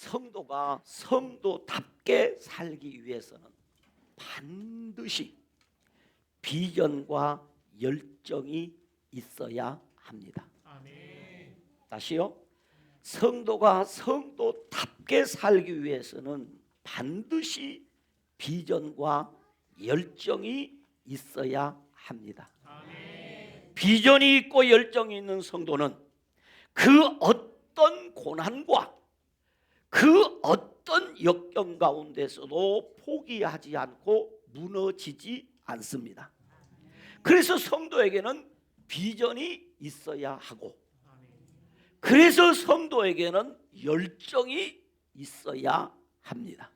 성도가 성도답게 살기 위해서는 반드시 비전과 열정이 있어야 합니다. 아멘. 다시요. 성도가 성도답게 살기 위해서는 반드시 비전과 열정이 있어야 합니다. 아멘. 비전이 있고 열정이 있는 성도는 그 어떤 고난과 그 어떤 역경 가운데서도 포기하지 않고 무너지지 않습니다. 그래서 성도에게는 비전이 있어야 하고, 그래서 성도에게는 열정이 있어야 합니다.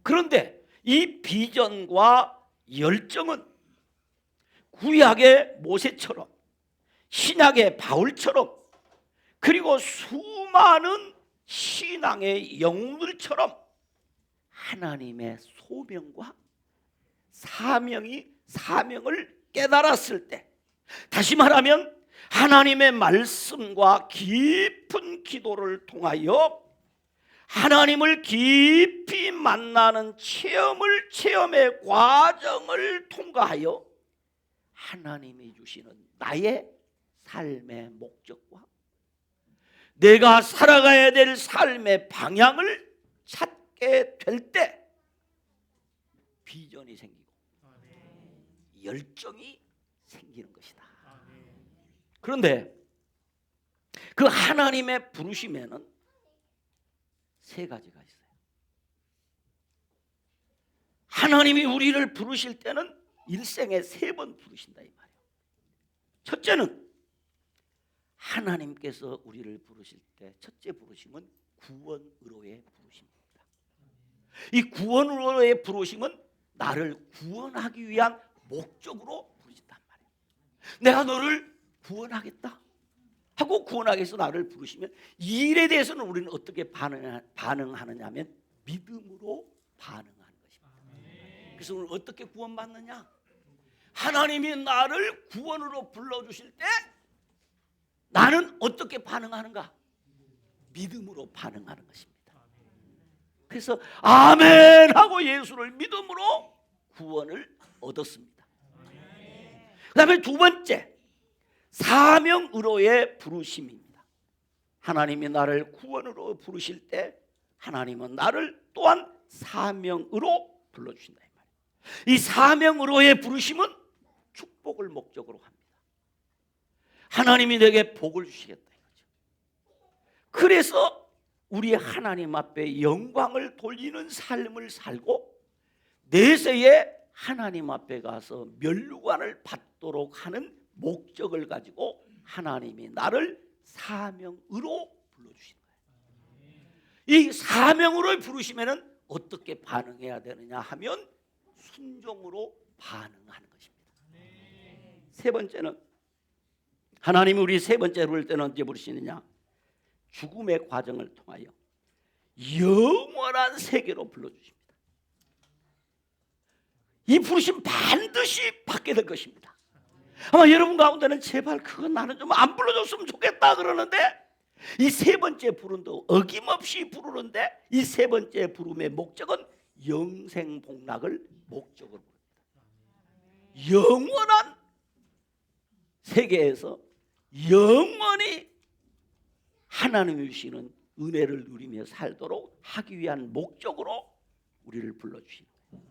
그런데 이 비전과 열정은 구약의 모세처럼, 신약의 바울처럼, 그리고 수많은 신앙의 영웅들처럼 하나님의 소명과 사명을 깨달았을 때, 다시 말하면 하나님의 말씀과 깊은 기도를 통하여 하나님을 깊이 만나는 체험의 과정을 통과하여 하나님이 주시는 나의 삶의 목적과 내가 살아가야 될 삶의 방향을 찾게 될 때 비전이 생기고 열정이 생기는 것이다. 그런데 그 하나님의 부르심에는 세 가지가 있어요. 하나님이 우리를 부르실 때는 일생에 3번 부르신다 이 말이에요. 첫째는 하나님께서 우리를 부르실 때 첫째 부르심은 구원으로의 부르심입니다. 이 구원으로의 부르심은 나를 구원하기 위한 목적으로 부르신단 말이에요. 내가 너를 구원하겠다 하고 구원하기 위해서 나를 부르시면 이 일에 대해서는 우리는 어떻게 반응하느냐 하면 믿음으로 반응하는 것입니다. 그래서 오늘 어떻게 구원받느냐? 하나님이 나를 구원으로 불러주실 때 나는 어떻게 반응하는가? 믿음으로 반응하는 것입니다. 그래서 아멘 하고 예수를 믿음으로 구원을 얻었습니다. 그 다음에 두 번째, 사명으로의 부르심입니다. 하나님이 나를 구원으로 부르실 때 하나님은 나를 또한 사명으로 불러주신다 이 말이에요. 이 사명으로의 부르심은 축복을 목적으로 합니다. 하나님이 내게 복을 주시겠다 이거죠. 그래서 우리 하나님 앞에 영광을 돌리는 삶을 살고 내세에 하나님 앞에 가서 면류관을 받도록 하는 목적을 가지고 하나님이 나를 사명으로 불러주신 거예요. 이 사명으로 부르시면은 어떻게 반응해야 되느냐 하면 순종으로 반응하는 것입니다. 세 번째는 하나님이 우리 세 번째 부를 때는 언제 부르시느냐? 죽음의 과정을 통하여 영원한 세계로 불러주십니다. 이 부르심 반드시 받게 될 것입니다. 아마 여러분 가운데는 제발 그건 나는 좀 안 불러줬으면 좋겠다 그러는데 이 세 번째 부름도 어김없이 부르는데 이 세 번째 부름의 목적은 영생복락을 목적으로 부릅니다. 영원한 세계에서 영원히 하나님이 주시는 은혜를 누리며 살도록 하기 위한 목적으로 우리를 불러주시는 거예요.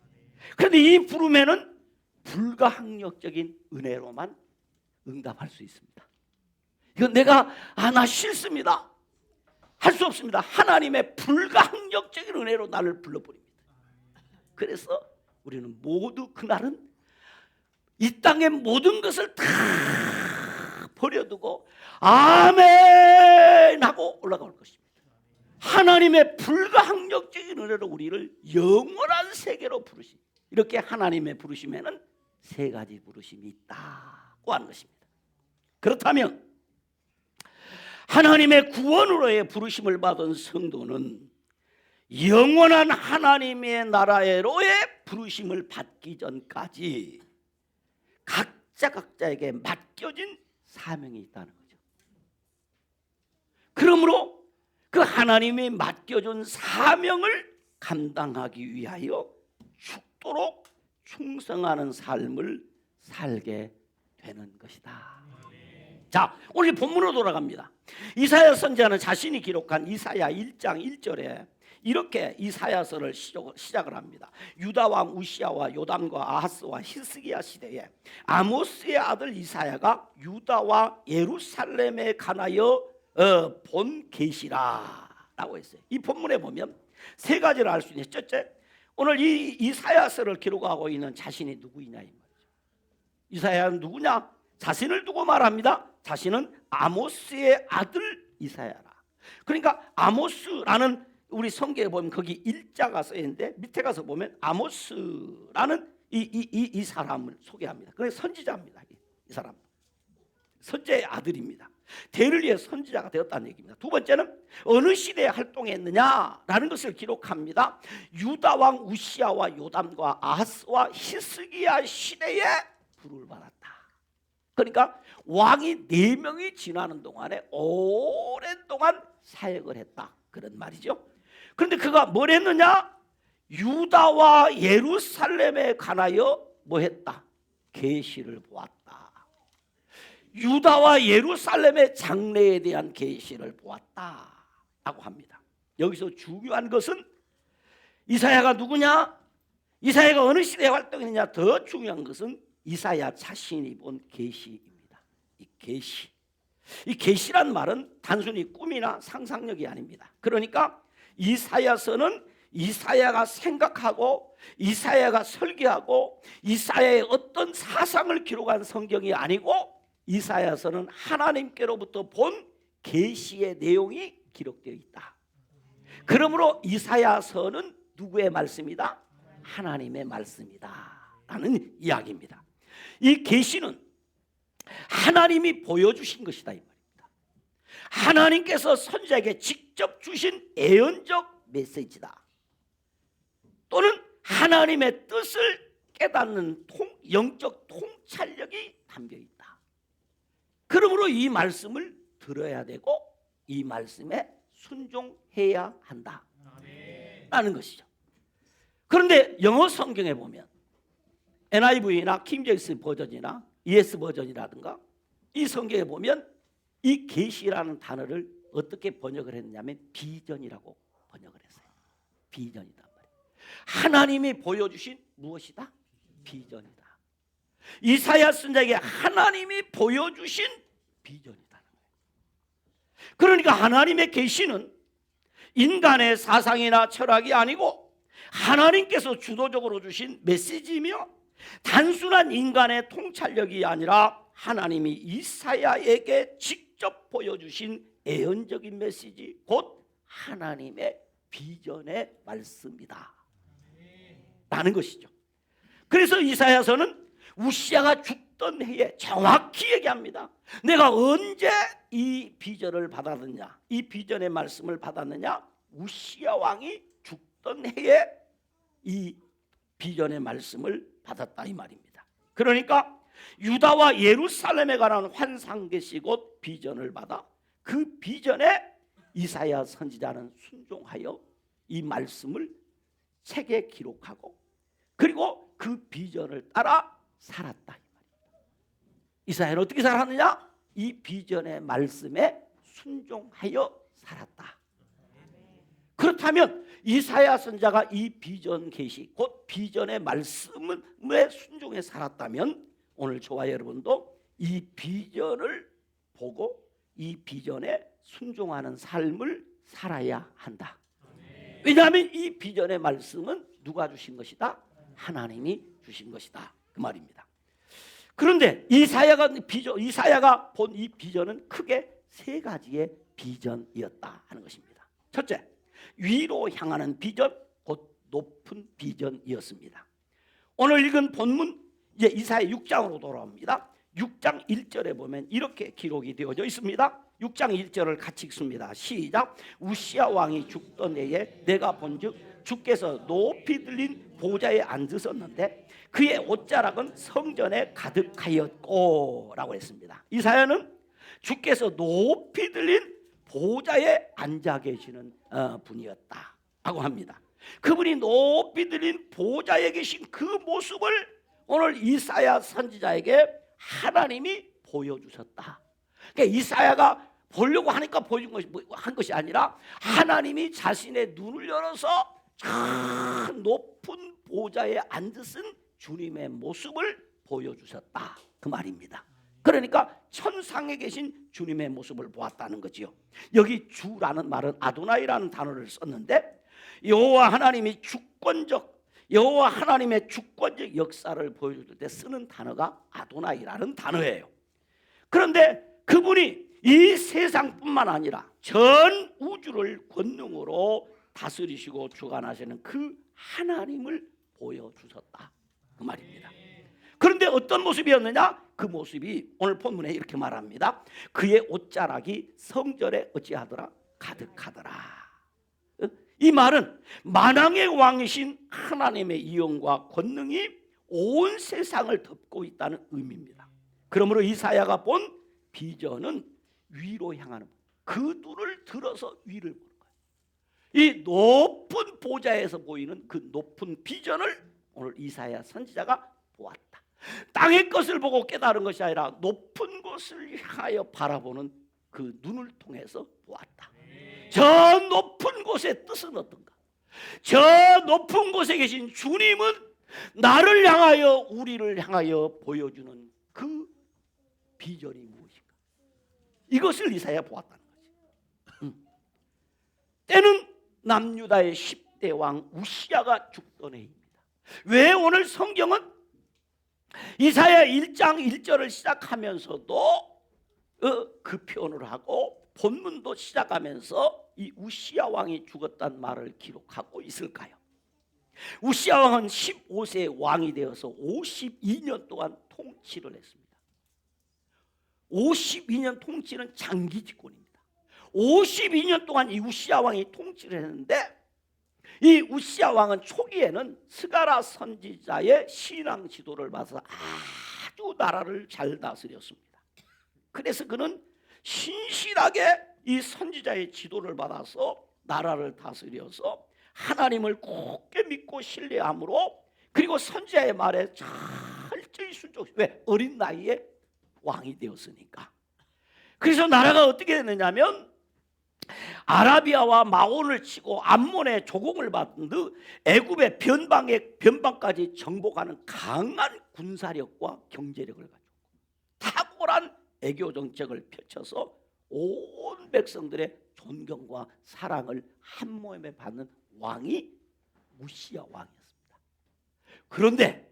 그런데 이 부름에는 불가항력적인 은혜로만 응답할 수 있습니다. 이건 내가 나 싫습니다 할 수 없습니다. 하나님의 불가항력적인 은혜로 나를 불러버립니다. 그래서 우리는 모두 그날은 이 땅의 모든 것을 다 버려두고 아멘 하고 올라갈 것입니다. 하나님의 불가항력적인 은혜로 우리를 영원한 세계로 부르시. 이렇게 하나님의 부르심에는 세 가지 부르심이 있다고 하는 것입니다. 그렇다면 하나님의 구원으로의 부르심을 받은 성도는 영원한 하나님의 나라로의 부르심을 받기 전까지 각자에게 맡겨진 사명이 있다는 거죠. 그러므로 그 하나님이 맡겨준 사명을 감당하기 위하여 죽도록 충성하는 삶을 살게 되는 것이다. 자, 오늘 본문으로 돌아갑니다. 이사야 선지자는 자신이 기록한 이사야 1장 1절에 이렇게 이사야서를 시작을 합니다. 유다 왕 우시야와 요담과 아하스와 히스기야 시대에 아모스의 아들 이사야가 유다와 예루살렘에 관하여 본 계시라라고 했어요. 이 본문에 보면 세 가지를 알 수 있는. 첫째, 오늘 이 이사야서를 기록하고 있는 자신이 누구이냐 이 말이죠. 이사야는 누구냐? 자신을 두고 말합니다. 자신은 아모스의 아들 이사야라. 그러니까 아모스라는 우리 성경에 보면 거기 일자가 써 있는데 밑에 가서 보면 아모스라는 이 사람을 소개합니다. 그래서 선지자입니다. 이 사람 선지자의 아들입니다. 대를 위해 선지자가 되었다는 얘기입니다. 두 번째는 어느 시대에 활동했느냐라는 것을 기록합니다. 유다 왕 우시야와 요담과 아하스와 히스기야 시대에 부름을 받았다. 그러니까 왕이 4명이 지나는 동안에 오랜 동안 사역을 했다, 그런 말이죠. 그런데 그가 뭘 했느냐? 유다와 예루살렘에 관하여 뭐 했다? 계시를 보았다. 유다와 예루살렘의 장래에 대한 계시를 보았다라고 합니다. 여기서 중요한 것은 이사야가 누구냐? 이사야가 어느 시대에 활동했느냐? 더 중요한 것은 이사야 자신이 본 계시입니다. 이 계시. 이 계시란 말은 단순히 꿈이나 상상력이 아닙니다. 그러니까 이사야서는 이사야가 생각하고 이사야가 설계하고 이사야의 어떤 사상을 기록한 성경이 아니고 이사야서는 하나님께로부터 본 계시의 내용이 기록되어 있다. 그러므로 이사야서는 누구의 말씀이다? 하나님의 말씀이다 라는 이야기입니다. 이 계시는 하나님이 보여주신 것이다 이 말입니다. 하나님께서 선지자에게 직접 주신 예언적 메시지다. 또는 하나님의 뜻을 깨닫는 영적 통찰력이 담겨 있다. 그러므로 이 말씀을 들어야 되고 이 말씀에 순종해야 한다라는 것이죠. 그런데 영어 성경에 보면 NIV나 킹제임스 버전이나 ES 버전이라든가 이 성경에 보면 이 계시라는 단어를 어떻게 번역을 했냐면 비전이라고 번역을 했어요. 비전이다 말이에요. 하나님이 보여주신 무엇이다? 비전이다. 이사야 선지자에게 하나님이 보여주신 비전이다. 그러니까 하나님의 계시는 인간의 사상이나 철학이 아니고 하나님께서 주도적으로 주신 메시지이며 단순한 인간의 통찰력이 아니라 하나님이 이사야에게 직접 보여주신 예언적인 메시지, 곧 하나님의 비전의 말씀이다 라는 것이죠. 그래서 이사야서는 우시야가 죽던 해에 정확히 얘기합니다. 내가 언제 이 비전을 받았느냐, 이 비전의 말씀을 받았느냐? 우시야 왕이 죽던 해에 이 비전의 말씀을 받았다 이 말입니다. 그러니까 유다와 예루살렘에 관한 환상계시 곧 비전을 받아 그 비전에 이사야 선지자는 순종하여 이 말씀을 책에 기록하고 그리고 그 비전을 따라 살았다. 이사야는 어떻게 살았느냐? 이 비전의 말씀에 순종하여 살았다. 그렇다면 이사야 선지자가 이 비전 계시 곧 비전의 말씀에 순종해 살았다면 오늘 저와 여러분도 이 비전을 보고 이 비전에 순종하는 삶을 살아야 한다. 왜냐하면 이 비전의 말씀은 누가 주신 것이다? 하나님이 주신 것이다 그 말입니다. 그런데 이사야가 본 이 비전은 크게 세 가지의 비전이었다 하는 것입니다. 첫째, 위로 향하는 비전, 곧 높은 비전이었습니다. 오늘 읽은 본문 이제 이사야 6장으로 돌아옵니다. 6장 1절에 보면 이렇게 기록이 되어져 있습니다. 6장 1절을 같이 읽습니다. 시작. 우시야 왕이 죽던 해에 내가 본즉 주께서 높이 들린 보좌에 앉으셨는데 그의 옷자락은 성전에 가득하였고 라고 했습니다. 이사야는 주께서 높이 들린 보좌에 앉아 계시는 분이었다고 합니다. 그분이 높이 들린 보좌에 계신 그 모습을 오늘 이사야 선지자에게 하나님이 보여주셨다. 그러니까 이사야가 보려고 하니까 보여준 것이 한 것이 아니라 하나님이 자신의 눈을 열어서 저 높은 보좌에 앉으신 주님의 모습을 보여주셨다, 그 말입니다. 그러니까 천상에 계신 주님의 모습을 보았다는 거지요. 여기 주라는 말은 아도나이라는 단어를 썼는데 여호와 하나님이 여호와 하나님의 주권적 역사를 보여줄 때 쓰는 단어가 아도나이라는 단어예요. 그런데 그분이 이 세상뿐만 아니라 전 우주를 권능으로 다스리시고 주관하시는 그 하나님을 보여주셨다, 그 말입니다. 그런데 어떤 모습이었느냐? 그 모습이 오늘 본문에 이렇게 말합니다. 그의 옷자락이 성전에 어찌하더라? 가득하더라. 이 말은 만왕의 왕이신 하나님의 영과 권능이 온 세상을 덮고 있다는 의미입니다. 그러므로 이사야가 본 비전은 위로 향하는, 그 눈을 들어서 위를 보는 거예요. 이 높은 보좌에서 보이는 그 높은 비전을 오늘 이사야 선지자가 보았다. 땅의 것을 보고 깨달은 것이 아니라 높은 곳을 향하여 바라보는 그 눈을 통해서 보았다. 저 높은 곳의 뜻은 어떤가? 저 높은 곳에 계신 주님은 나를 향하여, 우리를 향하여 보여주는 그 비전이 무엇인가? 이것을 이사야 보았다는 거지. 때는 남유다의 10대 왕 우시야가 죽던 해입니다. 왜 오늘 성경은 이사야 1장 1절을 시작하면서도 그 표현을 하고 본문도 시작하면서 이 우시야 왕이 죽었다는 말을 기록하고 있을까요? 우시야 왕은 15세 왕이 되어서 52년 동안 통치를 했습니다. 52년 통치는 장기 집권입니다. 52년 동안 이 우시야 왕이 통치를 했는데 이 우시야 왕은 초기에는 스가랴 선지자의 신앙 지도를 받아서 아주 나라를 잘 다스렸습니다. 그래서 그는 신실하게 이 선지자의 지도를 받아서 나라를 다스려서 하나님을 굳게 믿고 신뢰함으로, 그리고 선지자의 말에 철저히 순종. 왜? 어린 나이에 왕이 되었으니까. 그래서 나라가 어떻게 됐느냐면 아라비아와 마온을 치고 암몬의 조공을 받은 듯 애굽의 변방까지 정복하는 강한 군사력과 경제력을 가지고 탁월한 애교 정책을 펼쳐서 온 백성들의 존경과 사랑을 한 몸에 받는 왕이 우시야 왕이었습니다. 그런데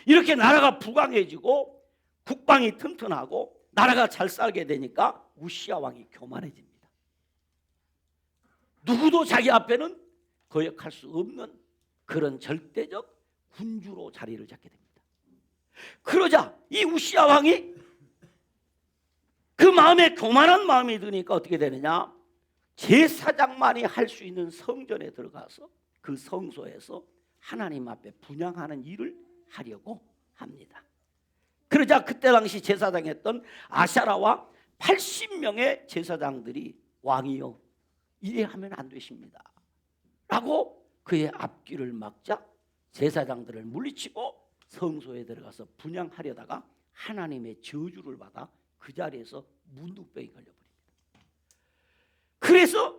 이렇게 나라가 부강해지고 국방이 튼튼하고 나라가 잘 살게 되니까 우시야 왕이 교만해집니다. 누구도 자기 앞에는 거역할 수 없는 그런 절대적 군주로 자리를 잡게 됩니다. 그러자 이 우시야 왕이 그 마음에 교만한 마음이 드니까 어떻게 되느냐? 제사장만이 할 수 있는 성전에 들어가서 그 성소에서 하나님 앞에 분향하는 일을 하려고 합니다. 그러자 그때 당시 제사장했던 아샤라와 80명의 제사장들이 왕이요, 이래 하면 안 되십니다 라고 그의 앞길을 막자 제사장들을 물리치고 성소에 들어가서 분향하려다가 하나님의 저주를 받아 그 자리에서 문둥병이 걸려버립니다. 그래서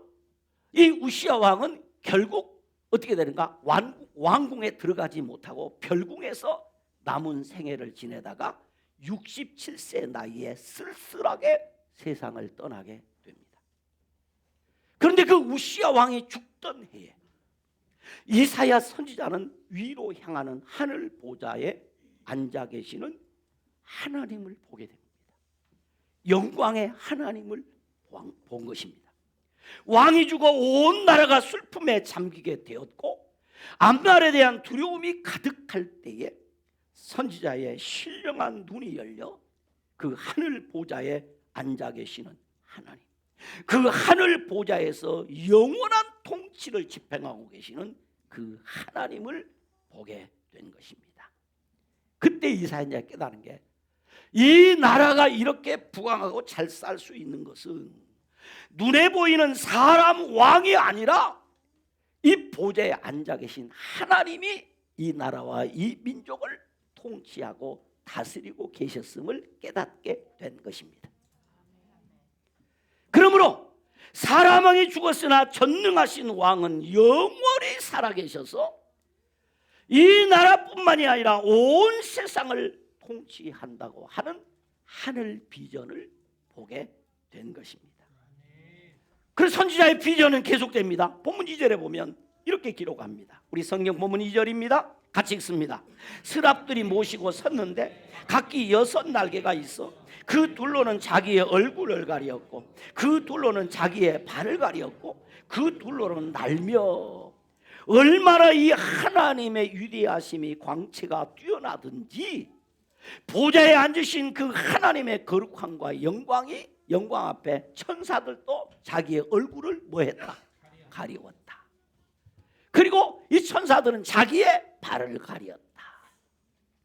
이 우시야 왕은 결국 어떻게 되는가? 왕궁에 들어가지 못하고 별궁에서 남은 생애를 지내다가 67세 나이에 쓸쓸하게 세상을 떠나게 됩니다. 그런데 그 우시야 왕이 죽던 해에 이사야 선지자는 위로 향하는 하늘 보좌에 앉아 계시는 하나님을 보게 됩니다. 영광의 하나님을 본 것입니다. 왕이 죽어 온 나라가 슬픔에 잠기게 되었고 앞날에 대한 두려움이 가득할 때에 선지자의 신령한 눈이 열려 그 하늘 보좌에 앉아 계시는 하나님, 그 하늘 보좌에서 영원한 통치를 집행하고 계시는 그 하나님을 보게 된 것입니다. 그때 이사야가 깨달은 게, 이 나라가 이렇게 부강하고 잘 살 수 있는 것은 눈에 보이는 사람 왕이 아니라 이 보좌에 앉아 계신 하나님이 이 나라와 이 민족을 통치하고 다스리고 계셨음을 깨닫게 된 것입니다. 그러므로 사람 왕이 죽었으나 전능하신 왕은 영원히 살아계셔서 이 나라뿐만이 아니라 온 세상을 통치한다고 하는 하늘 비전을 보게 된 것입니다. 그래서 선지자의 비전은 계속됩니다. 본문 2절에 보면 이렇게 기록합니다. 우리 성경 본문 2절입니다. 같이 읽습니다. 스랍들이 모시고 섰는데 각기 6날개가 있어 그 둘로는 자기의 얼굴을 가리었고 그 둘로는 자기의 발을 가리었고 그 둘로는 날며 얼마나 이 하나님의 위대하심이 광채가 뛰어나든지 보좌에 앉으신 그 하나님의 거룩함과 영광이 영광 앞에 천사들도 자기의 얼굴을 뭐했다? 가리웠다. 그리고 이 천사들은 자기의 발을 가리었다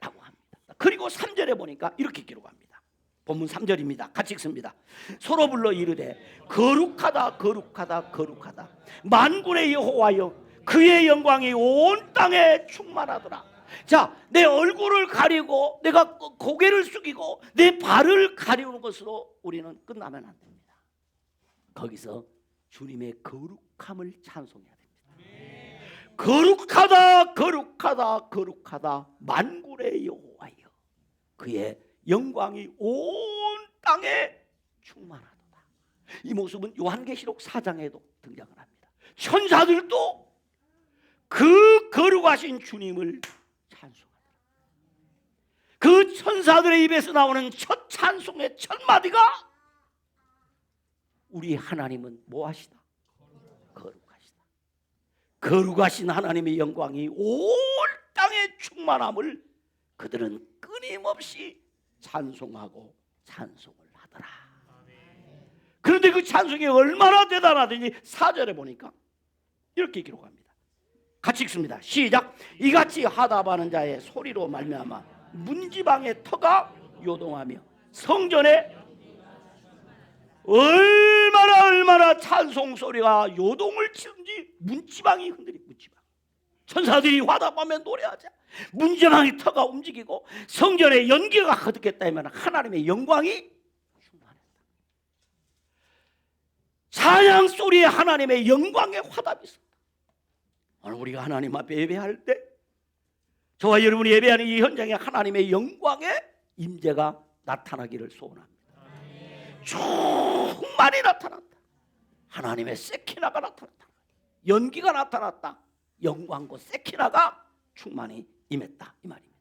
라고 합니다. 그리고 3절에 보니까 이렇게 기록합니다. 본문 3절입니다. 같이 읽습니다. 서로 불러 이르되 거룩하다 거룩하다 거룩하다 만군의 여호와여 그의 영광이 온 땅에 충만하더라. 자, 내 얼굴을 가리고 내가 고개를 숙이고 내 발을 가리우는 것으로 우리는 끝나면 안 됩니다. 거기서 주님의 거룩함을 찬송해야 됩니다. 거룩하다 거룩하다 거룩하다 만군의 여호와여 그의 영광이 온 땅에 충만하도다. 이 모습은 요한계시록 4장에도 등장을 합니다. 천사들도 그 거룩하신 주님을 찬송하더라. 그 천사들의 입에서 나오는 첫 찬송의 첫 마디가 우리 하나님은 뭐하시다? 거룩하시다. 거룩하신 하나님의 영광이 온 땅에 충만함을 그들은 끊임없이 찬송하고 찬송을 하더라. 그런데 그 찬송이 얼마나 대단하든지 4절에 보니까 이렇게 기록합니다. 같이 읽습니다. 시작. 이같이 하답하는 자의 소리로 말미암아 문지방의 터가 요동하며 성전에 얼마나 찬송 소리가 요동을 치는지 문지방이 흔들리. 문지방 천사들이 화답하며 노래하자 문지방의 터가 움직이고 성전에 연기가 가득했다면 하나님의 영광이 충만했다. 찬양 소리에 하나님의 영광의 화답이 있었다. 오늘 우리가 하나님 앞에 예배할 때 저와 여러분이 예배하는 이 현장에 하나님의 영광의 임재가 나타나기를 소원합니다. 충만히 나타났다. 하나님의 세키나가 나타났다. 연기가 나타났다. 영광과 세키나가 충만히 임했다 이 말입니다.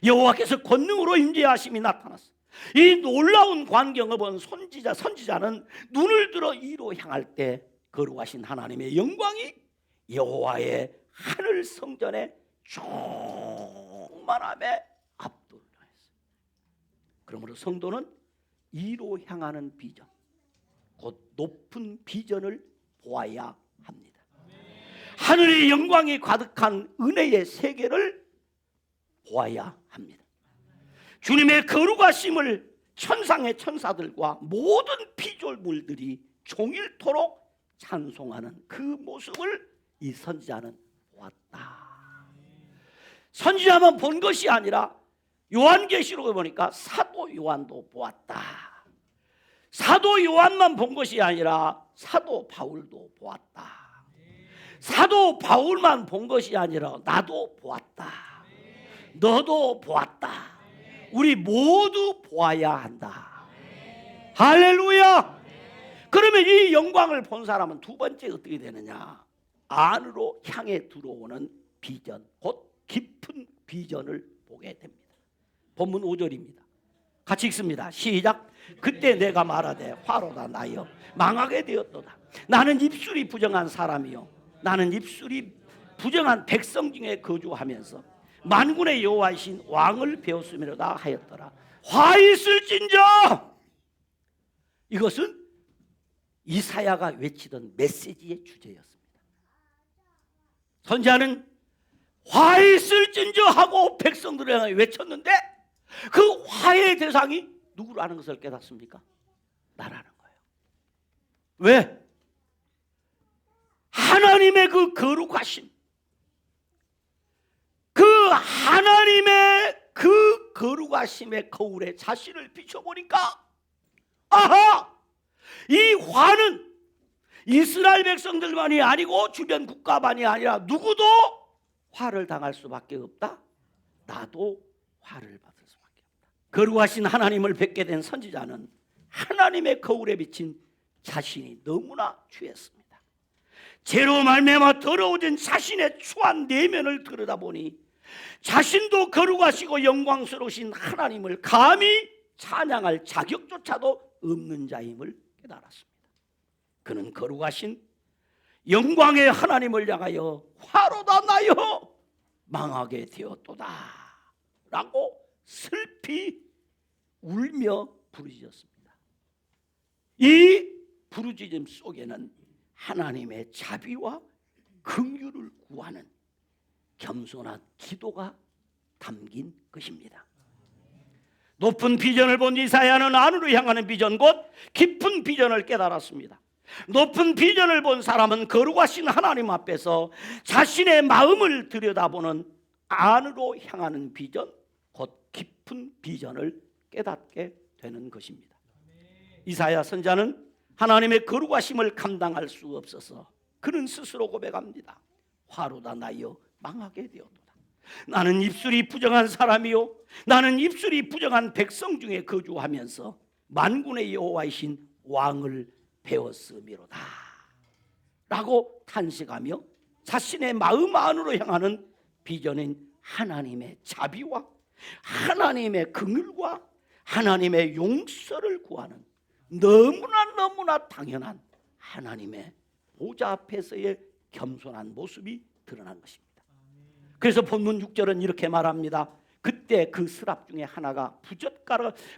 여호와께서 권능으로 임재하심이 나타났어. 이 놀라운 광경을 본 선지자는 눈을 들어 이로 향할 때 거룩하신 하나님의 영광이 여호와의 하늘 성전에 충만함에 압도를 했어요. 그러므로 성도는 이로 향하는 비전, 곧 높은 비전을 보아야 합니다. 하늘의 영광이 가득한 은혜의 세계를 보아야 합니다. 주님의 거룩하심을 천상의 천사들과 모든 피조물들이 종일토록 찬송하는 그 모습을 이 선지자는 보았다. 선지자만 본 것이 아니라 요한계시록에 보니까 사도 요한도 보았다. 사도 요한만 본 것이 아니라 사도 바울도 보았다. 사도 바울만 본 것이 아니라 나도 보았다. 너도 보았다. 우리 모두 보아야 한다. 할렐루야. 그러면 이 영광을 본 사람은 두 번째 어떻게 되느냐? 안으로 향해 들어오는 비전, 곧 깊은 비전을 보게 됩니다. 본문 5절입니다. 같이 읽습니다. 시작. 그때 내가 말하되 화로다 나여 망하게 되었도다. 나는 입술이 부정한 사람이요 나는 입술이 부정한 백성 중에 거주하면서 만군의 여호와이신 왕을 배웠음이로다 하였더라. 화 있을진저. 이것은 이사야가 외치던 메시지의 주제였습니다. 선지자는 화 있을진저 하고 백성들을 향해 외쳤는데 그 화의 대상이 누구라는 것을 깨닫습니까? 나라는 거예요. 왜? 하나님의 그 거룩하심, 그 하나님의 그 거룩하심의 거울에 자신을 비춰보니까 아하! 이 화는 이스라엘 백성들만이 아니고 주변 국가만이 아니라 누구도 화를 당할 수밖에 없다. 나도 화를 받을 수밖에 없다. 거룩하신 하나님을 뵙게 된 선지자는 하나님의 거울에 비친 자신이 너무나 취했습니다. 죄로 말미암아 더러워진 자신의 추한 내면을 들여다보니 자신도 거룩하시고 영광스러우신 하나님을 감히 찬양할 자격조차도 없는 자임을 깨달았습니다. 그는 거룩하신 영광의 하나님을 향하여 화로다 나여 망하게 되었도다 라고 슬피 울며 부르짖었습니다. 이 부르짖음 속에는 하나님의 자비와 긍휼을 구하는 겸손한 기도가 담긴 것입니다. 높은 비전을 본 이사야는 하늘을 향하는 비전 곧 깊은 비전을 깨달았습니다. 높은 비전을 본 사람은 거룩하신 하나님 앞에서 자신의 마음을 들여다보는 안으로 향하는 비전 곧 깊은 비전을 깨닫게 되는 것입니다. 이사야 선지자는 하나님의 거룩하심을 감당할 수 없어서 그는 스스로 고백합니다. 화로다 나여 망하게 되었도다. 나는 입술이 부정한 사람이요 나는 입술이 부정한 백성 중에 거주하면서 만군의 여호와이신 왕을 배웠음이로다 라고 탄식하며 자신의 마음 안으로 향하는 비전인 하나님의 자비와 하나님의 긍휼과 하나님의 용서를 구하는 너무나 당연한 하나님의 보좌 앞에서의 겸손한 모습이 드러난 것입니다. 그래서 본문 6절은 이렇게 말합니다. 그때 그 스랍 중에 하나가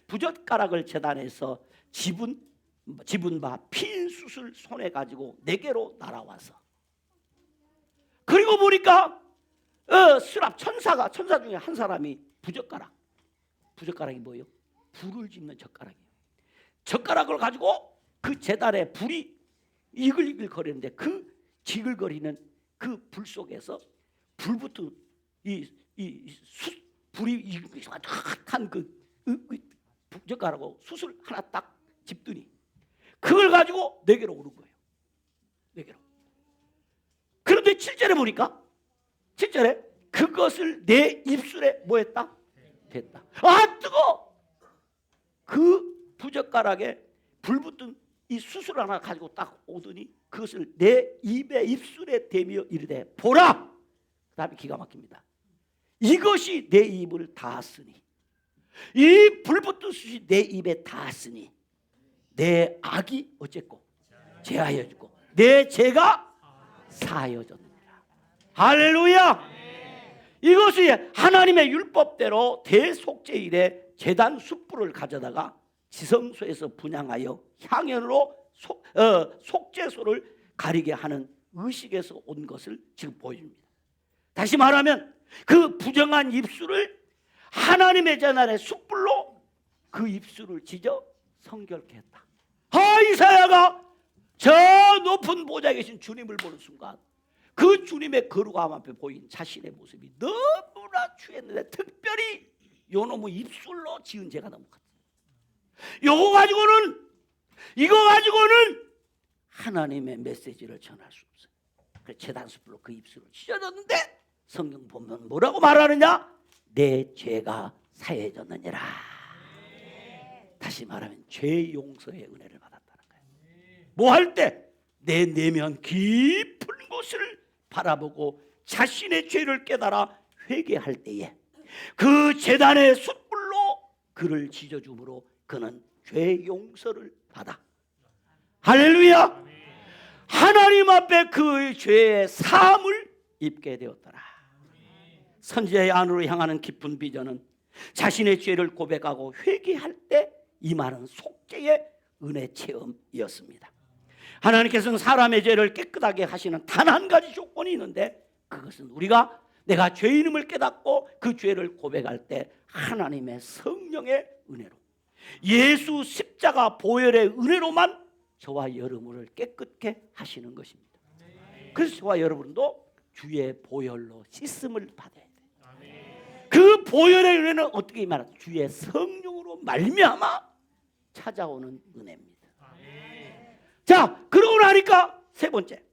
부젓가락을 재단해서 집은 바 핀 숯을 손에 가지고 내게로 날아와서 그리고 보니까 스랍 천사 중에 한 사람이 부젓가락이 뭐예요? 불을 지는 젓가락이에요. 젓가락을 가지고 그 재단에 불이 이글이글 거리는데 그 지글거리는 그 불 속에서 불붙은 불이 핫한 그 젓가락하고 숯을 하나 딱 집더니 그걸 가지고 내게로 오는 거예요. 내게로. 그런데 7절에 보니까 7절에 그것을 내 입술에 뭐 했다? 됐다. 아 뜨거! 그 부젓가락에 불붙은 이 숯을 하나 가지고 딱 오더니 그것을 내 입술에 대며 이르되 보라! 그 다음에 기가 막힙니다. 이것이 내 입을 닿았으니 이 불붙은 숯이 내 입에 닿았으니 내 악이 어쨌고 제하여졌고 내 죄가 사하여졌느니라. 할렐루야. 이것이 하나님의 율법대로 대속죄일에 제단 숯불을 가져다가 지성소에서 분향하여 향연으로 속죄소를 가리게 하는 의식에서 온 것을 지금 보여줍니다. 다시 말하면 그 부정한 입술을 하나님의 제단의 숯불로 그 입술을 지져 성결케 했다. 이사야가 저 높은 보좌에 계신 주님을 보는 순간 그 주님의 거룩함 앞에 보인 자신의 모습이 너무나 취했는데 특별히 요놈의 입술로 지은 죄가 너무 컸다. 이거 가지고는 하나님의 메시지를 전할 수 없어요. 그래서 제단 숯불로 그 입술을 찢어졌는데 성경 보면 뭐라고 말하느냐? 내 죄가 사해졌느니라. 다시 말하면 죄 용서의 은혜를 받았다는 거예요. 뭐 할 때? 내 내면 깊은 곳을 바라보고 자신의 죄를 깨달아 회개할 때에 그 제단의 숯불로 그를 지져줌으로 그는 죄 용서를 받아. 할렐루야. 하나님 앞에 그 죄의 사함을 입게 되었더라. 선지자의 안으로 향하는 깊은 비전은 자신의 죄를 고백하고 회개할 때 임하는 속죄의 은혜 체험이었습니다. 하나님께서는 사람의 죄를 깨끗하게 하시는 단 한 가지 조건이 있는데 그것은 내가 죄인임을 깨닫고 그 죄를 고백할 때 하나님의 성령의 은혜로 예수 십자가 보혈의 은혜로만 저와 여러분을 깨끗게 하시는 것입니다. 그래서 저와 여러분도 주의 보혈로 씻음을 받아야 돼요. 그 보혈의 은혜는 어떻게 말하죠? 주의 성령으로 말미암아 찾아오는 은혜입니다. 자, 그러고 나니까 세 번째,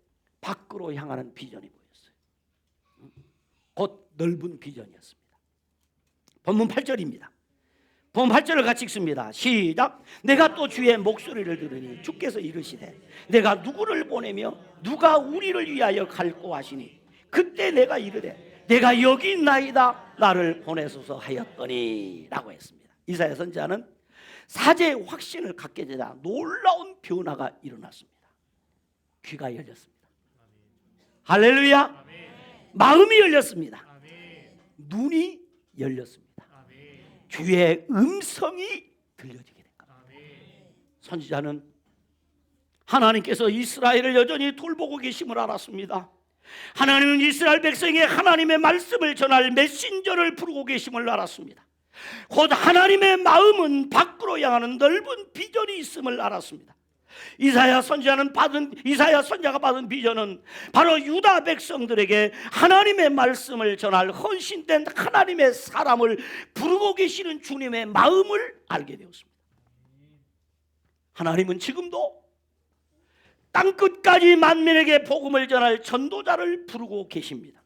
밖으로 향하는 비전이 보였어요. 곧 넓은 비전이었습니다. 본문 8절입니다. 본문 8절을 같이 읽습니다. 시작. 내가 또 주의 목소리를 들으니 주께서 이르시되 내가 누구를 보내며 누가 우리를 위하여 갈고 하시니 그때 내가 이르되 내가 여기 있나이다 나를 보내소서 하였더니 라고 했습니다. 이사야 선지자는 사제의 확신을 갖게 되자 놀라운 변화가 일어났습니다. 귀가 열렸습니다. 할렐루야. 마음이 열렸습니다. 눈이 열렸습니다. 주의 음성이 들려지게 된 겁니다. 선지자는 하나님께서 이스라엘을 여전히 돌보고 계심을 알았습니다. 하나님은 이스라엘 백성에게 하나님의 말씀을 전할 메신저를 부르고 계심을 알았습니다. 곧 하나님의 마음은 밖으로 향하는 넓은 비전이 있음을 알았습니다. 이사야 선지자가 받은 비전은 바로 유다 백성들에게 하나님의 말씀을 전할 헌신된 하나님의 사람을 부르고 계시는 주님의 마음을 알게 되었습니다. 하나님은 지금도 땅끝까지 만민에게 복음을 전할 전도자를 부르고 계십니다.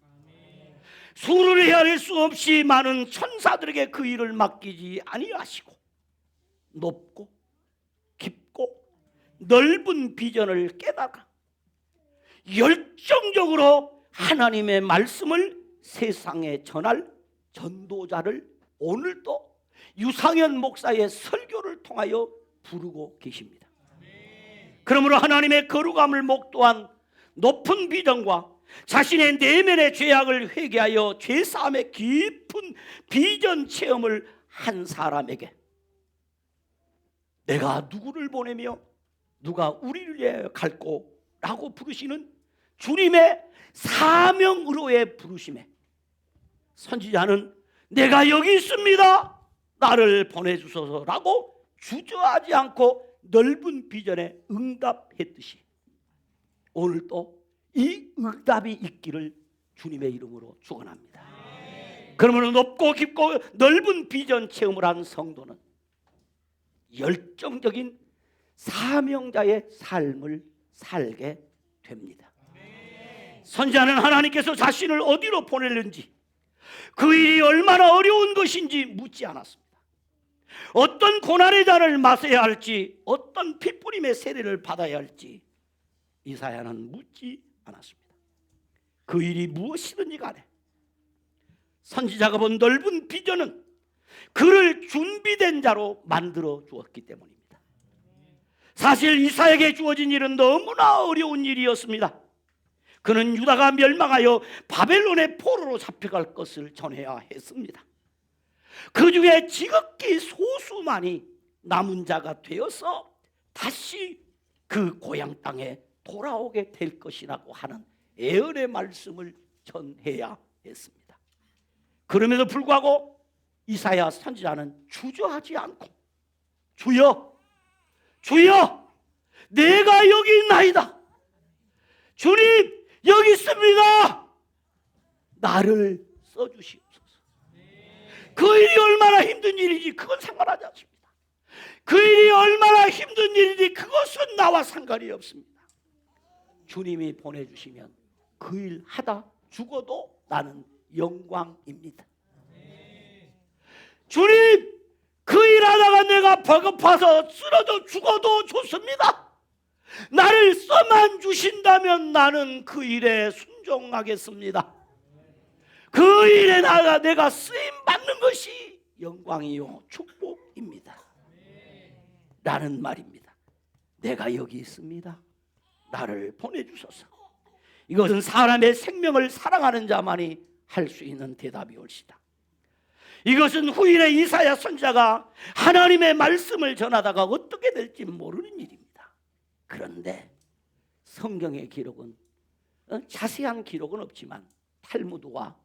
수를 헤아릴 수 없이 많은 천사들에게 그 일을 맡기지 아니하시고 높고 깊고 넓은 비전을 깨달아 열정적으로 하나님의 말씀을 세상에 전할 전도자를 오늘도 유상현 목사의 설교를 통하여 부르고 계십니다. 그러므로 하나님의 거룩함을 목도한 높은 비전과 자신의 내면의 죄악을 회개하여 죄사함의 깊은 비전 체험을 한 사람에게 내가 누구를 보내며 누가 우리를 위하여 갈꼬 라고 부르시는 주님의 사명으로의 부르심에 선지자는 내가 여기 있습니다 나를 보내주소서라고 주저하지 않고 넓은 비전에 응답했듯이 오늘도 이 응답이 있기를 주님의 이름으로 축원합니다. 그러므로 높고 깊고 넓은 비전 체험을 한 성도는 열정적인 사명자의 삶을 살게 됩니다. 선지자는 하나님께서 자신을 어디로 보내는지 그 일이 얼마나 어려운 것인지 묻지 않았습니다. 어떤 고난의 잔을 마셔야 할지 어떤 핏부림의 세례를 받아야 할지 이사야는 묻지 않았습니다. 그 일이 무엇이든지 간에 선지자가 본 넓은 비전은 그를 준비된 자로 만들어 주었기 때문입니다. 사실 이사야에게 주어진 일은 너무나 어려운 일이었습니다. 그는 유다가 멸망하여 바벨론의 포로로 잡혀갈 것을 전해야 했습니다. 그 중에 지극히 소수만이 남은 자가 되어서 다시 그 고향 땅에 돌아오게 될 것이라고 하는 예언의 말씀을 전해야 했습니다. 그럼에도 불구하고 이사야 선지자는 주저하지 않고 주여 내가 여기 있나이다. 주님 여기 있습니다. 나를 써주시옵소서. 그 일이 얼마나 힘든 일인지 그건 상관하지 않습니다. 그 일이 얼마나 힘든 일인지 그것은 나와 상관이 없습니다. 주님이 보내주시면 그 일 하다 죽어도 나는 영광입니다. 주님 그 일 하다가 내가 버겁아서 쓰러져 죽어도 좋습니다. 나를 써만 주신다면 나는 그 일에 순종하겠습니다. 그 일에 내가 쓰임 받는 것이 영광이요 축복입니다. 라는 말입니다. 내가 여기 있습니다. 나를 보내주소서. 이것은 사람의 생명을 사랑하는 자만이 할 수 있는 대답이 옳시다. 이것은 후일에 이사야 선지자가 하나님의 말씀을 전하다가 어떻게 될지 모르는 일입니다. 그런데 성경의 기록은 자세한 기록은 없지만 탈무드와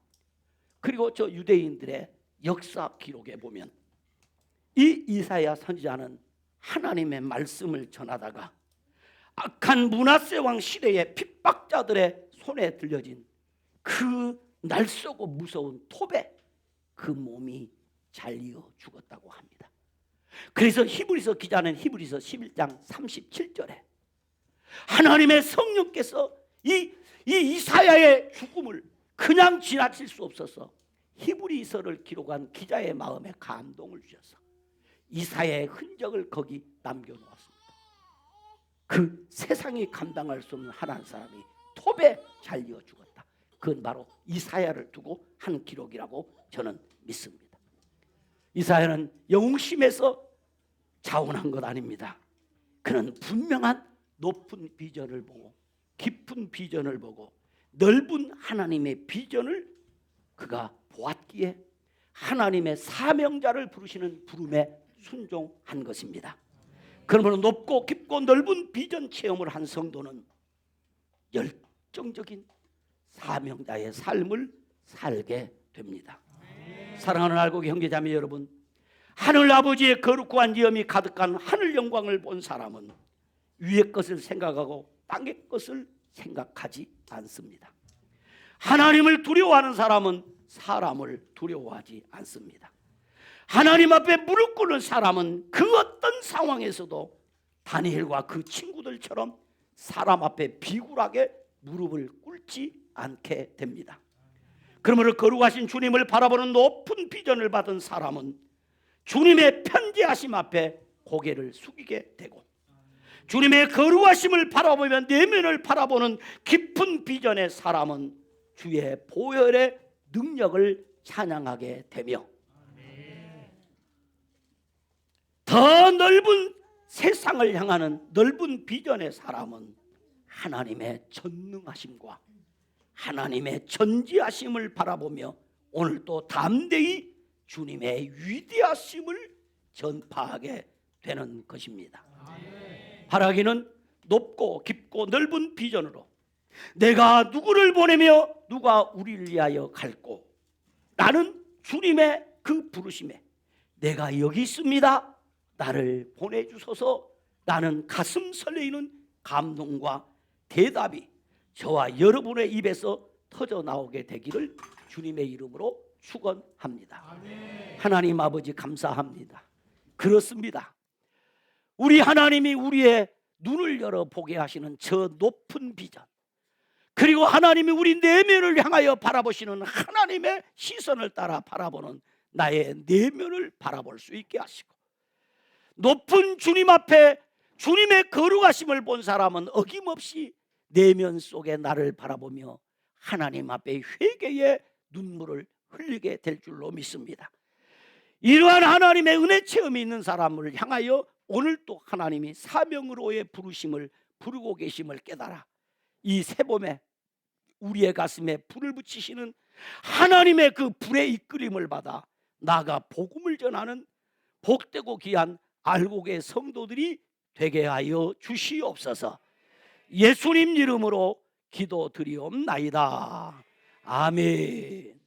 그리고 저 유대인들의 역사 기록에 보면 이 이사야 선지자는 하나님의 말씀을 전하다가 악한 므낫세 왕 시대의 핍박자들의 손에 들려진 그 날쏘고 무서운 톱에 그 몸이 잘리어 죽었다고 합니다. 그래서 히브리서 기자는 히브리서 11장 37절에 하나님의 성령께서 이 이사야의 죽음을 그냥 지나칠 수 없어서 히브리서를 기록한 기자의 마음에 감동을 주셔서 이사야의 흔적을 거기 남겨놓았습니다. 그 세상이 감당할 수 없는 한 사람이 톱에 잘려 죽었다. 그건 바로 이사야를 두고 한 기록이라고 저는 믿습니다. 이사야는 영웅심에서 자원한 것 아닙니다. 그는 분명한 높은 비전을 보고 깊은 비전을 보고 넓은 하나님의 비전을 그가 보았기에 하나님의 사명자를 부르시는 부름에 순종한 것입니다. 그러므로 높고 깊고 넓은 비전 체험을 한 성도는 열정적인 사명자의 삶을 살게 됩니다. 사랑하는 알곡 형제자매 여러분, 하늘 아버지의 거룩한 지엄이 가득한 하늘 영광을 본 사람은 위의 것을 생각하고 땅의 것을 생각하지 않습니다. 하나님을 두려워하는 사람은 사람을 두려워하지 않습니다. 하나님 앞에 무릎 꿇는 사람은 그 어떤 상황에서도 다니엘과 그 친구들처럼 사람 앞에 비굴하게 무릎을 꿇지 않게 됩니다. 그러므로 거룩하신 주님을 바라보는 높은 비전을 받은 사람은 주님의 편지하심 앞에 고개를 숙이게 되고 주님의 거룩하심을 바라보며 내면을 바라보는 깊은 비전의 사람은 주의 보혈의 능력을 찬양하게 되며 더 넓은 세상을 향하는 넓은 비전의 사람은 하나님의 전능하심과 하나님의 전지하심을 바라보며 오늘도 담대히 주님의 위대하심을 전파하게 되는 것입니다. 바라기는 높고 깊고 넓은 비전으로 내가 누구를 보내며 누가 우리를 위하여 갈고 나는 주님의 그 부르심에 내가 여기 있습니다. 나를 보내주소서. 나는 가슴 설레이는 감동과 대답이 저와 여러분의 입에서 터져 나오게 되기를 주님의 이름으로 축원합니다. 아멘. 하나님 아버지 감사합니다. 그렇습니다. 우리 하나님이 우리의 눈을 열어 보게 하시는 저 높은 비전, 그리고 하나님이 우리 내면을 향하여 바라보시는 하나님의 시선을 따라 바라보는 나의 내면을 바라볼 수 있게 하시고 높은 주님 앞에 주님의 거룩하심을 본 사람은 어김없이 내면 속에 나를 바라보며 하나님 앞에 회개의 눈물을 흘리게 될 줄로 믿습니다. 이러한 하나님의 은혜 체험이 있는 사람을 향하여 오늘 또 하나님이 사명으로의 부르심을 부르고 계심을 깨달아 이 새봄에 우리의 가슴에 불을 붙이시는 하나님의 그 불의 이끌림을 받아 나아가 복음을 전하는 복되고 귀한 알곡의 성도들이 되게 하여 주시옵소서. 예수님 이름으로 기도드리옵나이다. 아멘.